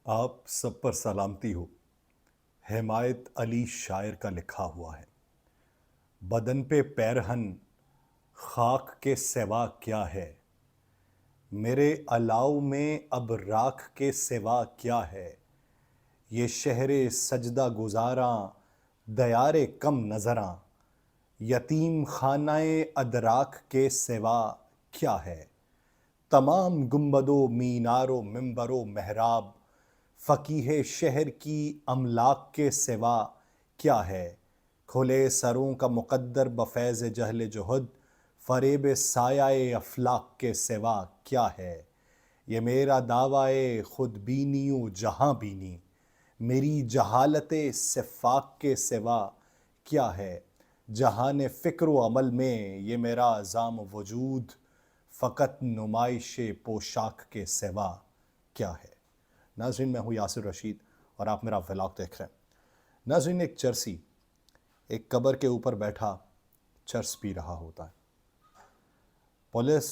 आप सब पर सलामती हो। हिमायत अली शायर का लिखा हुआ है। बदन पे पैरहन खाक के सिवा क्या है। मेरे अलाव में अब राख के सिवा क्या है। ये शहरे सजदा गुजारा दयारे कम नजरा। यतीम खानाए अदराक के सिवा क्या है। तमाम गुंबदों मीनारों मिंबरों महराब फ़कीह शहर की अमलाक के सिवा क्या है। खुले सरों का मुक़द्दर बफ़ैज़ जहल जुहद फ़रेब सायाए अफलाक के सिवा क्या है। ये मेरा दावाए खुद बीनी जहाँ बीनी मेरी जहालत सिफ़ाक के सिवा क्या है। जहान फ़िक्र व अमल में ये मेरा अज़ाम वजूद फ़कत नुमाइश पोशाक के सिवा क्या है। नाज़रीन, मैं हूँ यासिर रशीद और आप मेरा व्लॉग देख रहे हैं। नाज़रीन, एक चरसी एक कब्र के ऊपर बैठा चरस पी रहा होता है। पुलिस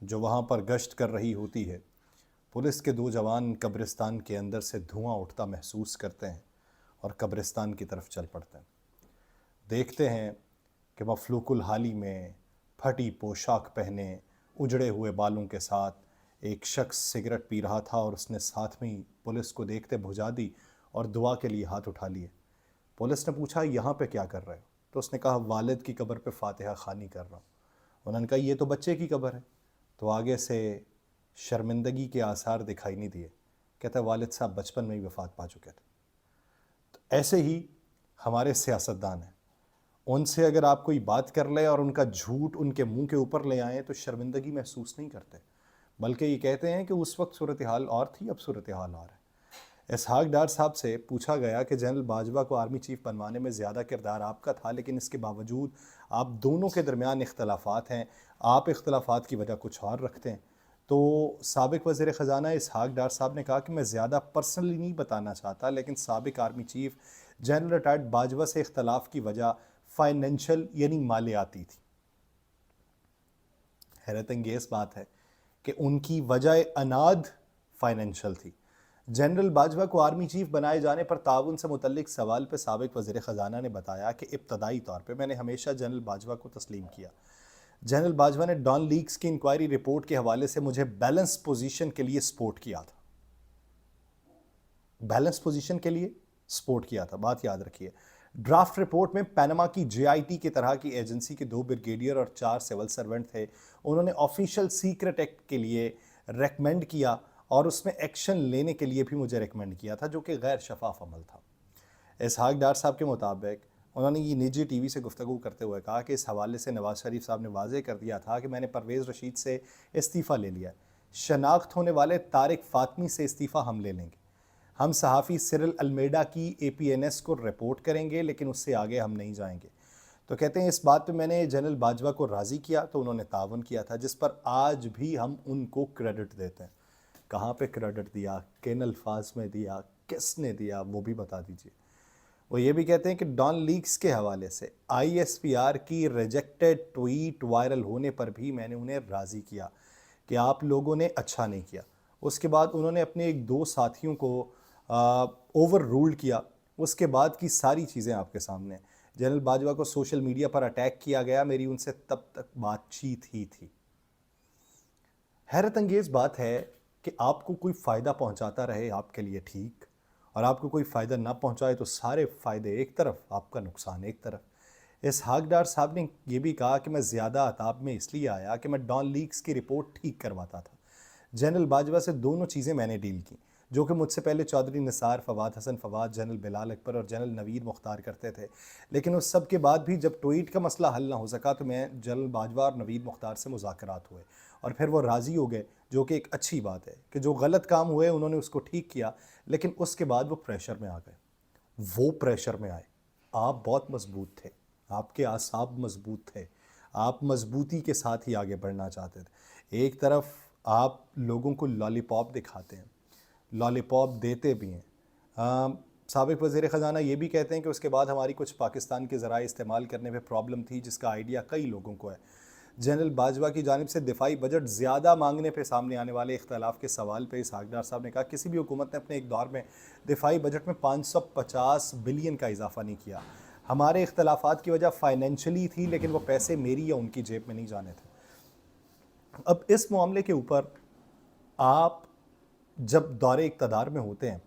जो वहाँ पर गश्त कर रही होती है, पुलिस के दो जवान कब्रिस्तान के अंदर से धुआं उठता महसूस करते हैं और कब्रिस्तान की तरफ चल पड़ते हैं। देखते हैं कि मफलूकुल हाली में फटी पोशाक पहने उजड़े हुए बालों के साथ एक शख्स सिगरेट पी रहा था और उसने साथ में ही पुलिस को देखते बुझा दी और दुआ के लिए हाथ उठा लिए। पुलिस ने पूछा, यहाँ पे क्या कर रहे हो? तो उसने कहा, वालिद की कब्र पे फातिहा खानी कर रहा हूँ। उन्होंने कहा, ये तो बच्चे की कब्र है। तो आगे से शर्मिंदगी के आसार दिखाई नहीं दिए। कहता, वालिद साहब बचपन में ही वफात पा चुके थे। तो ऐसे ही हमारे सियासतदान हैं, उनसे अगर आप कोई बात कर ले और उनका झूठ उनके मुंह के ऊपर ले आए तो शर्मिंदगी महसूस नहीं करते, बल्कि ये कहते हैं कि उस वक्त सूरत हाल और थी, अब सूरत हाल और है। इसहाक डार साहब से पूछा गया कि जनरल बाजवा को आर्मी चीफ बनवाने में ज़्यादा किरदार आपका था, लेकिन इसके बावजूद आप दोनों के दरमियान इख्तलाफात हैं, आप इख्तलाफात की वजह कुछ और रखते हैं। तो साबिक वज़ीर ख़जाना इसहाक डार साहब ने कहा कि मैं ज़्यादा पर्सनली नहीं बताना चाहता, लेकिन साबिक army chief general retired Bajwa से इख्तलाफ की वजह फाइनेंशियल यानी मालियाती थी। हैरत अंगेज़ बात है कि उनकी वजह अनाद फाइनेंशियल थी। जनरल बाजवा को आर्मी चीफ बनाए जाने पर ताउन से मुतल्लिक सवाल पर साबिक वज़ीर ख़जाना ने बताया कि इब्तदाई तौर पर मैंने हमेशा जनरल बाजवा को तस्लीम किया। जनरल बाजवा ने डॉन लीक्स की इंक्वायरी रिपोर्ट के हवाले से मुझे बैलेंस पोजीशन के लिए सपोर्ट किया था। बैलेंस पोजीशन के लिए सपोर्ट किया था, बात याद रखिए। ड्राफ्ट रिपोर्ट में पनामा की जेआईटी की तरह की एजेंसी के 2 ब्रिगेडियर और 4 सिविल सर्वेंट थे। उन्होंने ऑफिशियल सीक्रेट एक्ट के लिए रेकमेंड किया और उसमें एक्शन लेने के लिए भी मुझे रेकमेंड किया था, जो कि गैर शफाफ अमल था। इसहाक डार साहब के मुताबिक उन्होंने ये निजी टीवी से गुफ्तगू करते हुए कहा कि इस हवाले से नवाज शरीफ साहब ने वाजे कर दिया था कि मैंने परवेज़ रशीद से इस्तीफ़ा ले लिया। शनाख्त होने वाले तारिक फातमी से इस्तीफ़ा हम ले लेंगे। हम सहाफ़ी सिरिल अलमेडा की एपीएनएस को रिपोर्ट करेंगे, लेकिन उससे आगे हम नहीं जाएंगे। तो कहते हैं इस बात पे मैंने जनरल बाजवा को राज़ी किया तो उन्होंने तावन किया था, जिस पर आज भी हम उनको क्रेडिट देते हैं। कहाँ पे क्रेडिट दिया, किन अल्फाज में दिया, किसने दिया, वो भी बता दीजिए। वो ये भी कहते हैं कि डॉन लीक्स के हवाले से आईएसपीआर की रिजेक्टेड ट्वीट वायरल होने पर भी मैंने उन्हें राज़ी किया कि आप लोगों ने अच्छा नहीं किया। उसके बाद उन्होंने अपने एक दो साथियों को ओवर रूल्ड किया। उसके बाद की सारी चीज़ें आपके सामने हैं। जनरल बाजवा को सोशल मीडिया पर अटैक किया गया, मेरी उनसे तब तक बातचीत ही थी। हैरत अंगेज़ बात है कि आपको कोई फ़ायदा पहुंचाता रहे आपके लिए ठीक, और आपको कोई फ़ायदा ना पहुंचाए तो सारे फ़ायदे एक तरफ, आपका नुकसान एक तरफ। इसहाक डार साहब ने यह भी कहा कि मैं ज़्यादा अताब में इसलिए आया कि मैं डॉन लीक्स की रिपोर्ट ठीक करवाता था। जनरल बाजवा से दोनों चीज़ें मैंने डील की, जो कि मुझसे पहले चौधरी निसार, फवाद हसन फवाद, जनरल बिलाल अकबर और जनरल नवीद मुख्तार करते थे। लेकिन उस सब के बाद भी जब ट्वीट का मसला हल ना हो सका तो मैं जनरल बाजवा और नवीद मुख्तार से मुज़ाकरात हुए और फिर वो राज़ी हो गए, जो कि एक अच्छी बात है कि जो गलत काम हुए उन्होंने उसको ठीक किया। लेकिन उसके बाद वो प्रेशर में आ गए, वो प्रेशर में आए। आप बहुत मजबूत थे, आपके आसाब मजबूत थे, आप मजबूती के साथ ही आगे बढ़ना चाहते थे। एक तरफ आप लोगों को लॉलीपॉप दिखाते हैं, लॉलीपॉप देते भी हैं। साबिक वज़ीर ख़जाना ये भी कहते हैं कि उसके बाद हमारी कुछ पाकिस्तान के ज़राए इस्तेमाल करने में प्रॉब्लम थी, जिसका आइडिया कई लोगों को है। जनरल बाजवा की जानिब से दिफाई बजट ज़्यादा मांगने पे सामने आने वाले इख्तलाफ के सवाल पे इसहाक डार साहब ने कहा किसी भी हुकूमत ने अपने एक दौर में दिफाई बजट में 550 बिलियन का इजाफा नहीं किया। हमारे इख्तलाफात की वजह फाइनेंशली थी, लेकिन वो पैसे मेरी या उनकी जेब में नहीं जाने थे। अब इस मामले के ऊपर आप जब दौरे इक़्तिदार में होते हैं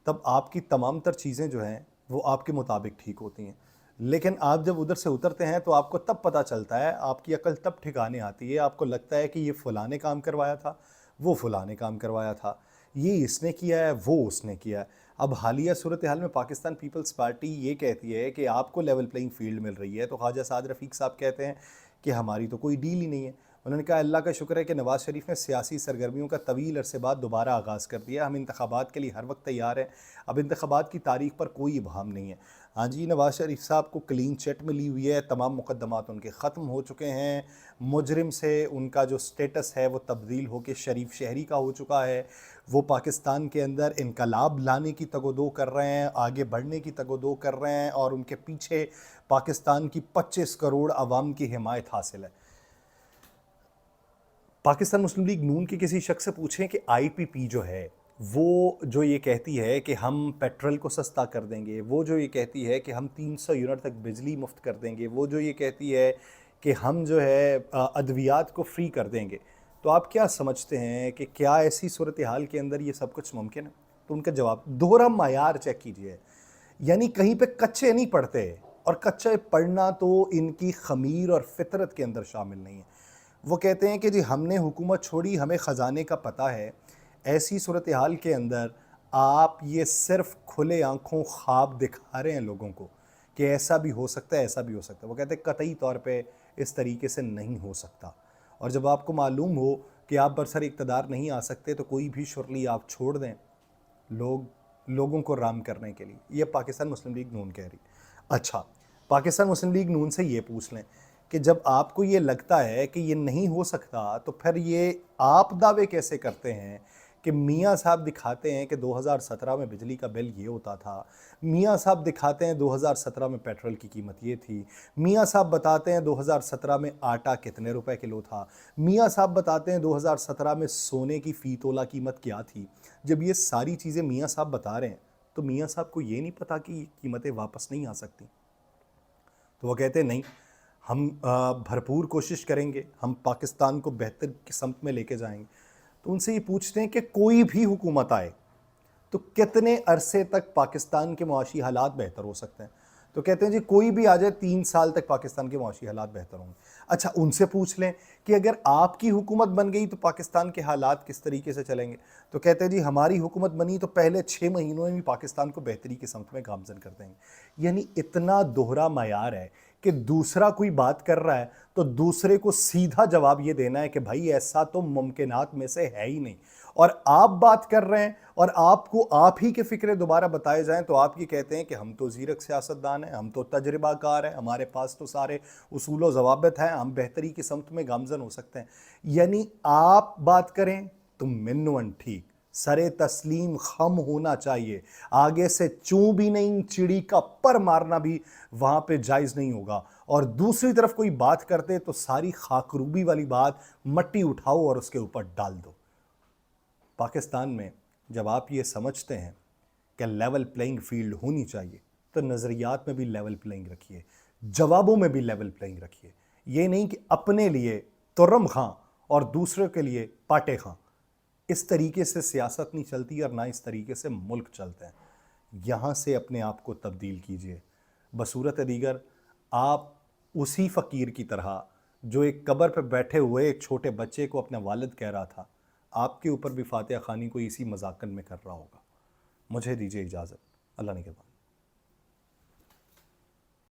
तब आपकी तमाम तर चीज़ें जो हैं वो आपके मुताबिक ठीक होती हैं, लेकिन आप जब उधर से उतरते हैं तो आपको तब पता चलता है, आपकी अकल तब ठिकाने आती है, आपको लगता है कि ये फ़लाँ ने काम करवाया था, वो फ़लाँ ने काम करवाया था, ये इसने किया है, वो उसने किया है। अब हालिया सूरत हाल में पाकिस्तान पीपल्स पार्टी ये कहती है कि आपको लेवल प्लेइंग फील्ड मिल रही है, तो ख्वाजा साद रफ़ीक साहब कहते हैं कि हमारी तो कोई डील ही नहीं है। उन्होंने कहा अल्लाह का शुक्र है कि नवाज़ शरीफ ने सियासी सरगर्मियों का तवील अरसे बाद दोबारा आगाज़ कर दिया। हम इंतखाबात के लिए हर वक्त तैयार हैं। अब इंतखाबात की तारीख पर कोई इबहम नहीं है। हाँ जी, नवाज़ शरीफ साहब को क्लीन चिट मिली हुई है, तमाम मुकदमात उनके ख़त्म हो चुके हैं, मुजरिम से उनका जो स्टेटस है वो तब्दील होकर शरीफ शहरी का हो चुका है। वो पाकिस्तान के अंदर इनकलाब लाने की तगोदो कर रहे हैं, आगे बढ़ने की तगोदो कर रहे हैं, और उनके पीछे पाकिस्तान की 25 करोड़ आवाम की हिमायत हासिल है। पाकिस्तान मुस्लिम लीग नून के किसी शख्स से पूछें कि आईपीपी जो है वो जो ये कहती है कि हम पेट्रोल को सस्ता कर देंगे, वो जो ये कहती है कि हम 300 यूनिट तक बिजली मुफ्त कर देंगे, वो जो ये कहती है कि हम जो है अद्वियात को फ्री कर देंगे, तो आप क्या समझते हैं कि क्या ऐसी सूरत हाल के अंदर ये सब कुछ मुमकिन है? तो उनका जवाब, दोहरा मायार चेक कीजिए, यानी कहीं पे कच्चे नहीं पढ़ते, और कच्चे पढ़ना तो इनकी खमीर और फितरत के अंदर शामिल नहीं है। वो कहते हैं कि जी हमने हुकूमत छोड़ी, हमें ख़जाने का पता है। ऐसी सूरत हाल के अंदर आप ये सिर्फ खुले आँखों ख्वाब दिखा रहे हैं लोगों को कि ऐसा भी हो सकता है, ऐसा भी हो सकता है। वो कहते हैं कतई तौर पे इस तरीके से नहीं हो सकता, और जब आपको मालूम हो कि आप बरसर इक़्तिदार नहीं आ सकते तो कोई भी शुरली आप छोड़ दें लोगों को राम करने के लिए। ये पाकिस्तान मुस्लिम लीग नून कह रही। अच्छा, पाकिस्तान मुस्लिम लीग नून से ये पूछ लें कि जब आपको ये लगता है कि ये नहीं हो सकता, तो फिर ये आप दावे कैसे करते हैं कि मियाँ साहब दिखाते हैं कि 2017 में बिजली का बिल ये होता था, मियाँ साहब दिखाते हैं 2017 में पेट्रोल की कीमत ये थी, मियाँ साहब बताते हैं 2017 में आटा कितने रुपए किलो था, मियाँ साहब बताते हैं 2017 में सोने की फ़ी तोला कीमत क्या थी। जब ये सारी चीज़ें मियाँ साहब बता रहे हैं, तो मियाँ साहब को ये नहीं पता कि ये कीमतें वापस नहीं आ सकती? तो वो कहते हैं नहीं, हम भरपूर कोशिश करेंगे, हम पाकिस्तान को बेहतर समत में लेके जाएंगे। तो उनसे ये पूछते हैं कि कोई भी हुकूमत आए तो कितने अरसे तक पाकिस्तान के मुआशी हालात बेहतर हो सकते हैं? तो कहते हैं जी कोई भी आ जाए 3 साल तक पाकिस्तान के मुआशी हालात बेहतर होंगे। अच्छा, उनसे पूछ लें कि अगर आपकी हुकूमत बन गई तो पाकिस्तान के हालात किस तरीके से चलेंगे? तो कहते हैं जी हमारी हुकूमत बनी तो पहले 6 महीनों में भी पाकिस्तान को बेहतरी की समत में गामजन कर देंगे। यानी इतना दोहरा मायार है कि दूसरा कोई बात कर रहा है तो दूसरे को सीधा जवाब ये देना है कि भाई ऐसा तो मुमकिनात में से है ही नहीं, और आप बात कर रहे हैं और आपको आप ही के फ़िक्रे दोबारा बताए जाएं तो आप ये कहते हैं कि हम तो ज़ीरक सियासतदान हैं, हम तो तजर्बाकार हैं, हमारे पास तो सारे उसूल व ज़वाबित हैं, हम बेहतरी की समत में गामजन हो सकते हैं। यानी आप बात करें तो मिन्नुअन ठीक, सरे तस्लीम खम होना चाहिए, आगे से चूं भी नहीं, चिड़ी का पर मारना भी वहाँ पे जायज़ नहीं होगा, और दूसरी तरफ कोई बात करते तो सारी खाकरूबी वाली बात मट्टी उठाओ और उसके ऊपर डाल दो। पाकिस्तान में जब आप ये समझते हैं कि लेवल प्लेइंग फील्ड होनी चाहिए, तो नज़रियात में भी लेवल प्लेइंग रखिए, जवाबों में भी लेवल प्लेइंग रखिए। ये नहीं कि अपने लिए तुर्रम खां और दूसरों के लिए पाटे खां। इस तरीके से सियासत नहीं चलती और ना इस तरीके से मुल्क चलते हैं। यहाँ से अपने आप को तब्दील कीजिए। बसूरत दीगर आप उसी फ़कीर की तरह जो एक कब्र पर बैठे हुए एक छोटे बच्चे को अपना वालिद कह रहा था, आपके ऊपर भी फातिहा खानी कोई इसी मजाकन में कर रहा होगा। मुझे दीजिए इजाज़त। अल्लाह निगहबान।